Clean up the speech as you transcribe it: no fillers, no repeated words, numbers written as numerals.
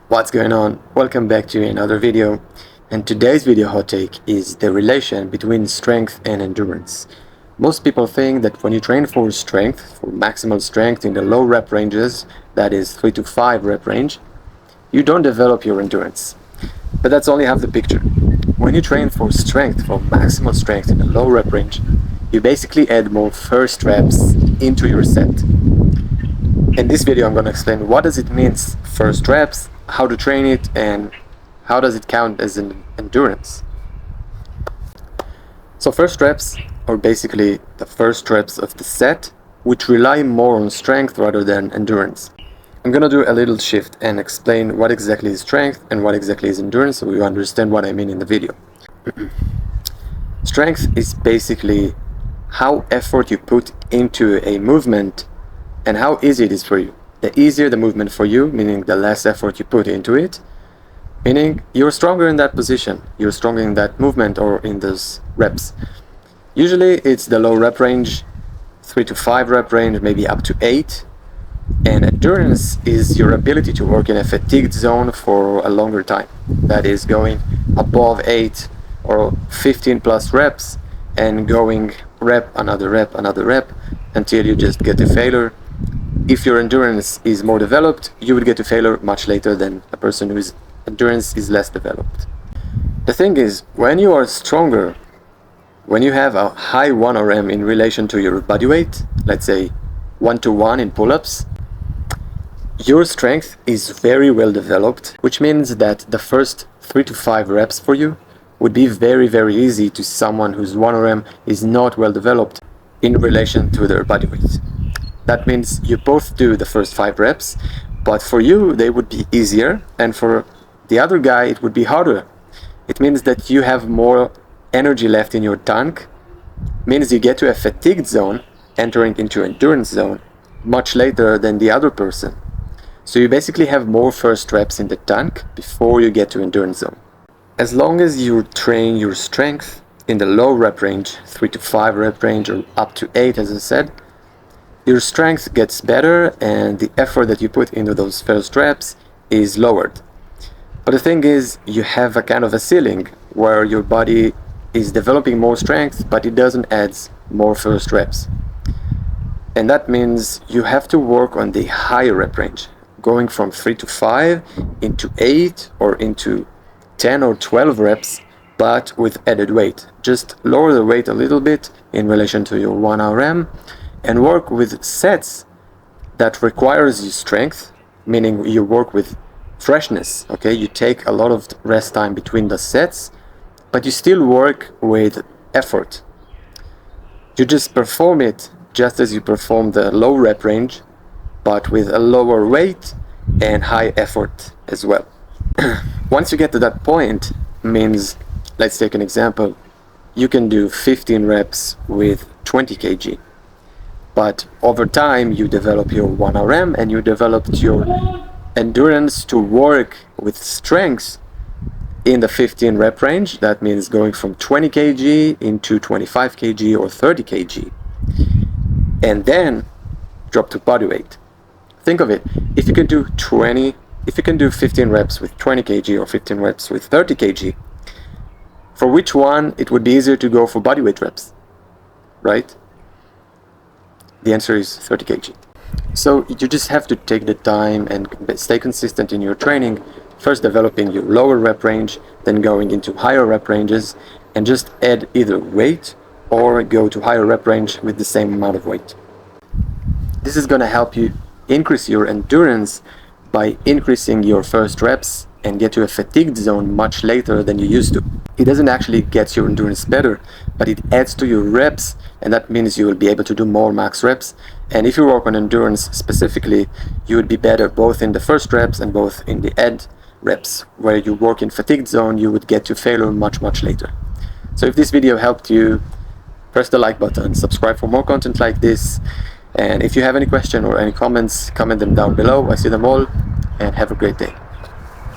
What's going on? Welcome back to another video, and today's video hot take is the relation between strength and endurance. Most people think that when you train for strength, for maximal strength in the low rep ranges, that is 3 to 5 rep range, you don't develop your endurance. But that's only half the picture. When you train for strength, for maximal strength in the low rep range, you basically add more first reps into your set. In this video I'm going to explain what does it mean first reps, how to train it, and how does it count as an endurance. So first reps are basically the first reps of the set, which rely more on strength rather than endurance. I'm going to do a little shift and explain what exactly is strength and what exactly is endurance so you understand what I mean in the video. Strength is basically how effort you put into a movement and how easy it is for you. The easier the movement for you, meaning the less effort you put into it, meaning you're stronger in that position, you're stronger in that movement or in those reps. Usually it's the low rep range, 3 to 5 rep range, maybe up to 8. And endurance is your ability to work in a fatigued zone for a longer time. That is going above 8 or 15 plus reps and going rep, another rep until you just get to failure. If your endurance is more developed, you will get to failure much later than a person whose endurance is less developed. The thing is, when you are stronger, when you have a high 1 RM in relation to your body weight, let's say 1-to-1 in pull-ups, your strength is very well developed, which means that the first 3 to 5 reps for you would be very easy to someone whose 1 RM is not well developed in relation to their body weight. That means you both do the first 5 reps, but for you they would be easier, and for the other guy it would be harder. It means that you have more energy left in your tank, means you get to a fatigued zone, entering into endurance zone, much later than the other person. So you basically have more first reps in the tank before you get to endurance zone. As long as you train your strength in the low rep range, 3 to 5 rep range, or up to 8 as I said, your strength gets better and the effort that you put into those first reps is lowered. But the thing is, you have a kind of a ceiling where your body is developing more strength, but it doesn't add more first reps. And that means you have to work on the higher rep range, going from 3 to 5 into 8 or into 10 or 12 reps, but with added weight. Just lower the weight a little bit in relation to your 1 RM and work with sets that requires you strength, meaning you work with freshness, okay? You take a lot of rest time between the sets, but you still work with effort. You just perform it just as you perform the low rep range, but with a lower weight and high effort as well. Once you get to that point, means, let's take an example, you can do 15 reps with 20 kg. But over time you develop your 1 RM and you developed your endurance to work with strength in the 15 rep range. That means going from 20 kg into 25 kg or 30 kg. And then drop to body weight. Think of it, if you can do 15 reps with 20 kg or 15 reps with 30 kg, for which one it would be easier to go for body weight reps, right? The answer is 30 kg. So you just have to take the time and stay consistent in your training, first developing your lower rep range, then going into higher rep ranges, and just add either weight or go to higher rep range with the same amount of weight. This is going to help you increase your endurance by increasing your first reps and get to a fatigued zone much later than you used to. It doesn't actually get your endurance better, but it adds to your reps, and that means you will be able to do more max reps. And if you work on endurance specifically, you would be better both in the first reps and both in the end reps. Where you work in fatigued zone, you would get to failure much later. So if this video helped you, press the like button, subscribe for more content like this, and if you have any question or any comments, comment them down below. I see them all, and have a great day.